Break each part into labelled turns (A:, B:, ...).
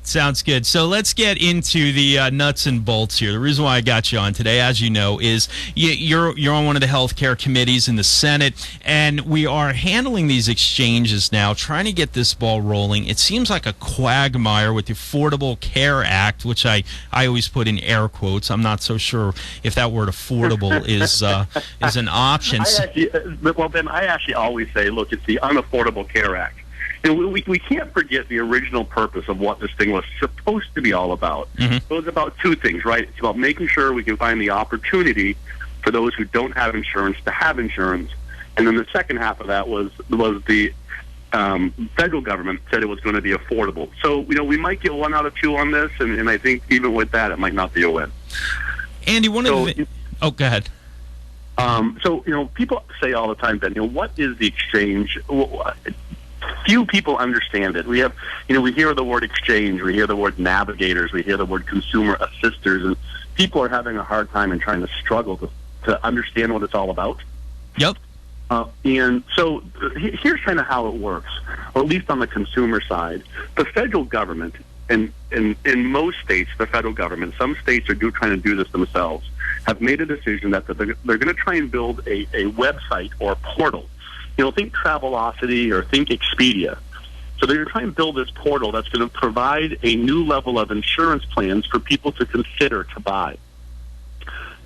A: Sounds good. So let's get into the nuts and bolts here. The reason why I got you on today, as you know, is you're on one of the healthcare committees in the Senate, and we are handling these exchanges now, trying to get this ball rolling. It seems like a quagmire with the Affordable Care Act, which I always put in air quotes. I'm not so sure if that word affordable is an option.
B: Ben, I actually always say, look, it's the Unaffordable Care Act. And we can't forget the original purpose of what this thing was supposed to be all about.
A: Mm-hmm.
B: So it's about two things, right? It's about making sure we can find the opportunity for those who don't have insurance to have insurance. And then the second half of that was the federal government said it was going to be affordable. So, we might get 1 out of 2 on this, and I think even with that, it might not be a win.
A: Andy, go ahead.
B: People say all the time, Ben, what is the exchange? Few people understand it. We hear the word exchange, we hear the word navigators, we hear the word consumer assisters, and people are having a hard time and trying to struggle to understand what it's all about.
A: Yep.
B: And so here's kind of how it works, or at least on the consumer side. The federal government, and in most states, the federal government, some states are trying to do this themselves, have made a decision that they're going to try and build a website or portal. Think Travelocity or think Expedia. So they're trying to build this portal that's going to provide a new level of insurance plans for people to consider to buy.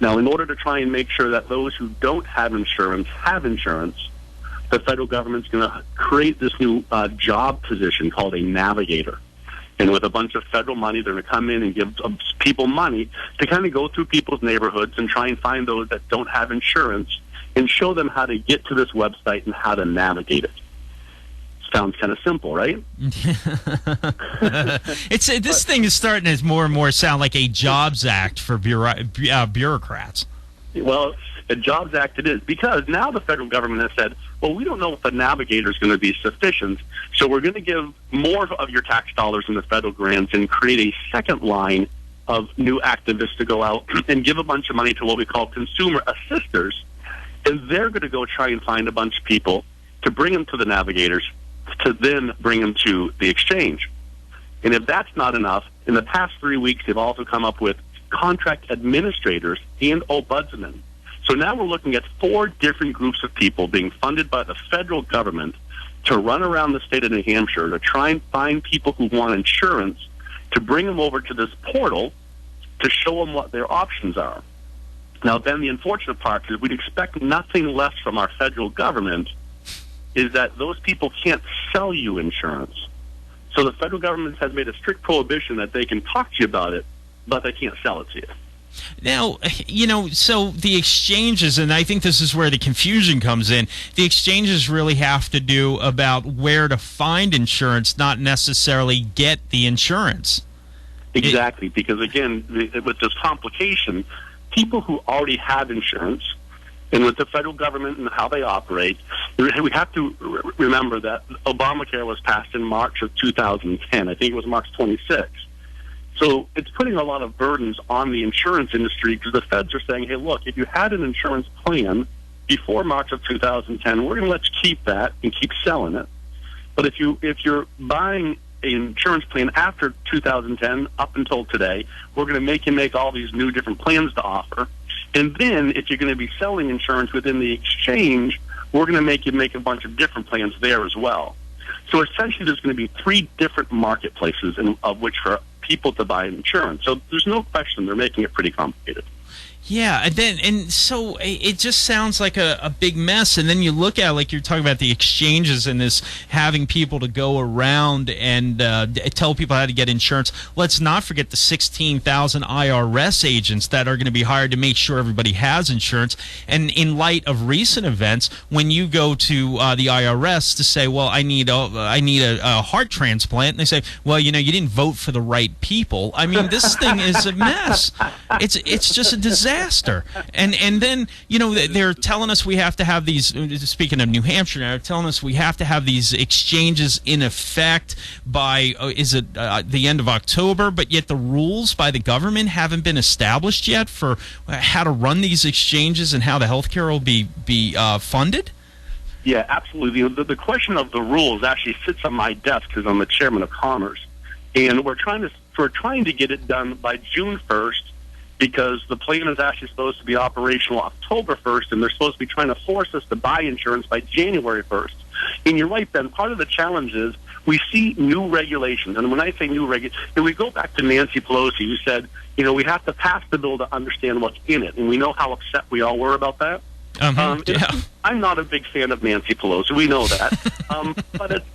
B: Now, in order to try and make sure that those who don't have insurance have insurance, the federal government's going to create this new job position called a navigator. And with a bunch of federal money, they're going to come in and give people money to kind of go through people's neighborhoods and try and find those that don't have insurance and show them how to get to this website and how to navigate it. Sounds kind of simple, right?
A: This thing is starting to more and more sound like a Jobs Act for bureaucrats.
B: Well, a Jobs Act it is, because now the federal government has said, well, we don't know if the navigator is going to be sufficient, so we're going to give more of your tax dollars in the federal grants and create a second line of new activists to go out and give a bunch of money to what we call consumer assisters, and they're going to go try and find a bunch of people to bring them to the navigators to then bring them to the exchange. And if that's not enough, in the past 3 weeks, they've also come up with contract administrators and ombudsmen. So now we're looking at 4 different groups of people being funded by the federal government to run around the state of New Hampshire to try and find people who want insurance, to bring them over to this portal to show them what their options are. Now, then the unfortunate part is we'd expect nothing less from our federal government is that those people can't sell you insurance. So the federal government has made a strict prohibition that they can talk to you about it, but they can't sell it to you.
A: Now, so the exchanges, and I think this is where the confusion comes in, the exchanges really have to do about where to find insurance, not necessarily get the insurance.
B: Exactly, because again, with this complication, people who already have insurance, and with the federal government and how they operate, we have to remember that Obamacare was passed in March of 2010. I think it was March 26th. So it's putting a lot of burdens on the insurance industry, because the feds are saying, hey, look, if you had an insurance plan before March of 2010, we're going to let you keep that and keep selling it. But if you're buying an insurance plan after 2010 up until today, we're going to make you make all these new different plans to offer. And then if you're going to be selling insurance within the exchange, we're going to make you make a bunch of different plans there as well. So essentially there's going to be 3 different marketplaces of which for people to buy insurance. So there's no question they're making it pretty complicated.
A: Yeah, and so it just sounds like a big mess. And then you look at, like you're talking about the exchanges and this having people to go around and tell people how to get insurance. Let's not forget the 16,000 IRS agents that are going to be hired to make sure everybody has insurance. And in light of recent events, when you go to the IRS to say, well, I need a heart transplant, and they say, well, you didn't vote for the right people. I mean, this thing is a mess. It's just a disaster. And then, they're telling us we have to have these, speaking of New Hampshire now, they're telling us we have to have these exchanges in effect by, the end of October, but yet the rules by the government haven't been established yet for how to run these exchanges and how the healthcare will be funded?
B: Yeah, absolutely. The question of the rules actually sits on my desk because I'm the chairman of Commerce. And we're trying to get it done by June 1st because the plan is actually supposed to be operational October 1st, and they're supposed to be trying to force us to buy insurance by January 1st. And you're right, Ben, part of the challenge is we see new regulations. And when I say new regulations, we go back to Nancy Pelosi, who said, we have to pass the bill to understand what's in it. And we know how upset we all were about that.
A: Yeah.
B: I'm not a big fan of Nancy Pelosi. We know that.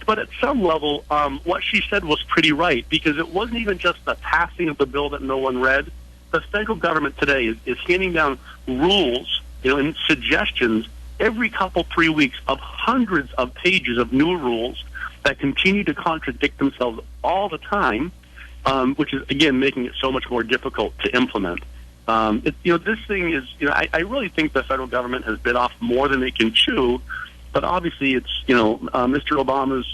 B: But at some level, what she said was pretty right, because it wasn't even just the passing of the bill that no one read. The federal government today is handing down rules, and suggestions every 3 weeks of hundreds of pages of new rules that continue to contradict themselves all the time, which is, again, making it so much more difficult to implement. This thing is, I really think the federal government has bit off more than they can chew, but obviously it's, Mr. Obama's,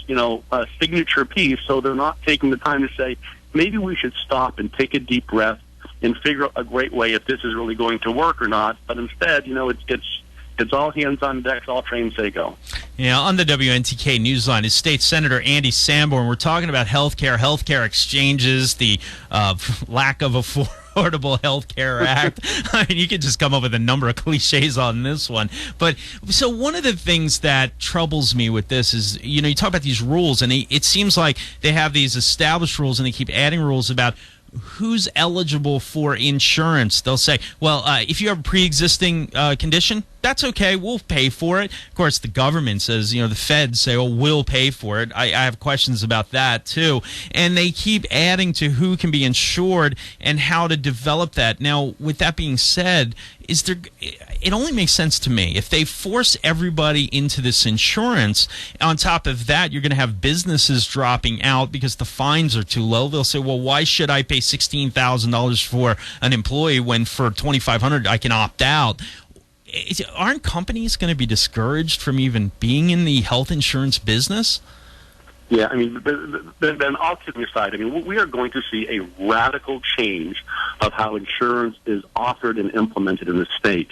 B: signature piece, so they're not taking the time to say, maybe we should stop and take a deep breath and figure out a great way if this is really going to work or not. But instead, it's all hands on deck, all trains they go.
A: Yeah, on the WNTK Newsline is State Senator Andy Sanborn. We're talking about healthcare exchanges, the lack of Affordable Health Care Act. I mean, you could just come up with a number of cliches on this one. But so one of the things that troubles me with this is, you talk about these rules, and it seems like they have these established rules, and they keep adding rules about who's eligible for insurance. They'll say, well, if you have a pre-existing condition, that's okay, we'll pay for it. Of course, the government says, the feds say, oh, we'll pay for it. I have questions about that, too. And they keep adding to who can be insured and how to develop that. Now, with that being said, it only makes sense to me. If they force everybody into this insurance, on top of that, you're going to have businesses dropping out because the fines are too low. They'll say, well, why should I pay $16,000 for an employee when for $2,500 I can opt out? Aren't companies going to be discouraged from even being in the health insurance business?
B: Yeah, I mean, then all kidding aside, I mean, we are going to see a radical change of how insurance is offered and implemented in the state.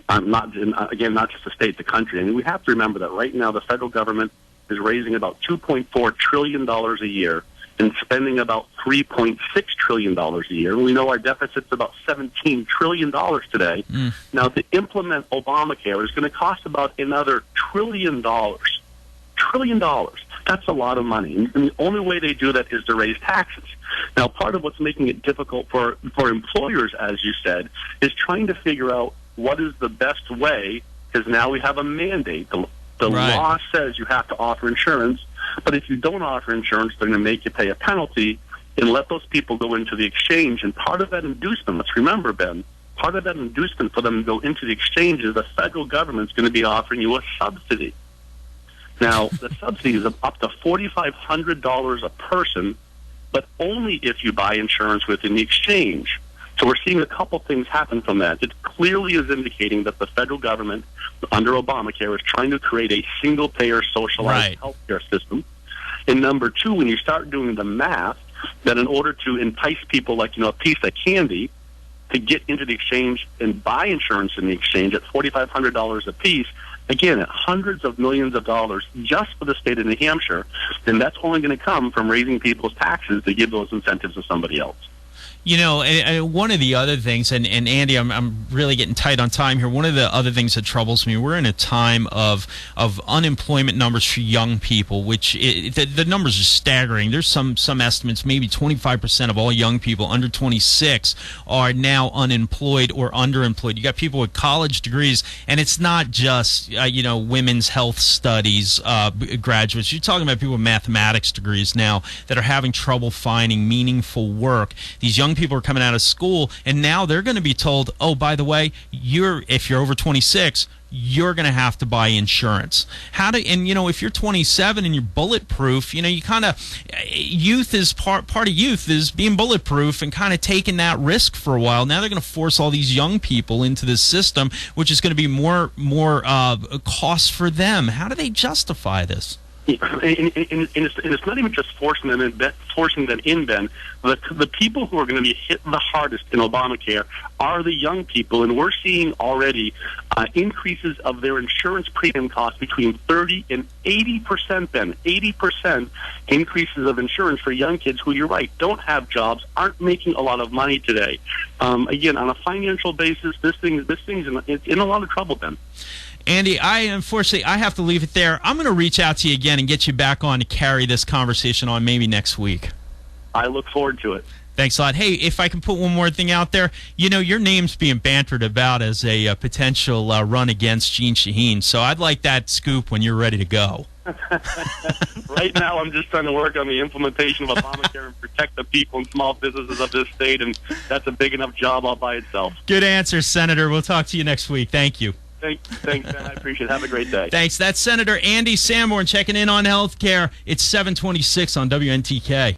B: Not just the state, the country. I mean, we have to remember that right now the federal government is raising about $2.4 trillion a year and spending about $3.6 trillion a year. And we know our deficit's about $17 trillion today. Now, to implement Obamacare is going to cost about another $1 trillion. $1 trillion. That's a lot of money. And the only way they do that is to raise taxes. Now, part of what's making it difficult for employers, as you said, is trying to figure out what is the best way, because now we have a mandate. The law says you have to offer insurance, but if you don't offer insurance, they're going to make you pay a penalty and let those people go into the exchange. And part of that inducement, let's remember, Ben, part of that inducement for them to go into the exchange is the federal government's going to be offering you a subsidy. Now, the subsidy is up to $4,500 a person, but only if you buy insurance within the exchange. So we're seeing a couple things happen from that. It clearly is indicating that the federal government, under Obamacare, is trying to create a single-payer socialized healthcare system. And number two, when you start doing the math, that in order to entice people like, a piece of candy to get into the exchange and buy insurance in the exchange at $4,500 a piece, again, at hundreds of millions of dollars just for the state of New Hampshire, then that's only going to come from raising people's taxes to give those incentives to somebody else.
A: One of the other things, and Andy, I'm really getting tight on time here. One of the other things that troubles me, we're in a time of unemployment numbers for young people, which the numbers are staggering. There's some estimates, maybe 25% of all young people under 26 are now unemployed or underemployed. You got people with college degrees, and it's not just women's health studies graduates. You're talking about people with mathematics degrees now that are having trouble finding meaningful work. These young people are coming out of school, and now they're going to be told, oh, by the way, if you're over 26, you're going to have to buy insurance. If you're 27 and you're bulletproof, you kind of, youth is part of youth is being bulletproof and kind of taking that risk for a while. Now they're going to force all these young people into this system, which is going to be more cost for them. How do they justify this?
B: And it's not even just forcing them in, Ben. The people who are going to be hit the hardest in Obamacare are the young people, and we're seeing already increases of their insurance premium costs between 30 and 80%, Ben. 80% increases of insurance for young kids who, you're right, don't have jobs, aren't making a lot of money today. Again, on a financial basis, this thing's in a lot of trouble, Ben.
A: Andy, unfortunately, I have to leave it there. I'm going to reach out to you again and get you back on to carry this conversation on maybe next week.
B: I look forward to it.
A: Thanks a lot. Hey, if I can put one more thing out there, your name's being bantered about as a potential run against Jeanne Shaheen, so I'd like that scoop when you're ready to go.
B: Right now, I'm just trying to work on the implementation of Obamacare and protect the people and small businesses of this state, and that's a big enough job all by itself.
A: Good answer, Senator. We'll talk to you next week. Thank you.
B: Thanks, Ben. I appreciate it. Have a great day.
A: Thanks. That's Senator Andy Sanborn checking in on healthcare. It's 7:26 on WNTK.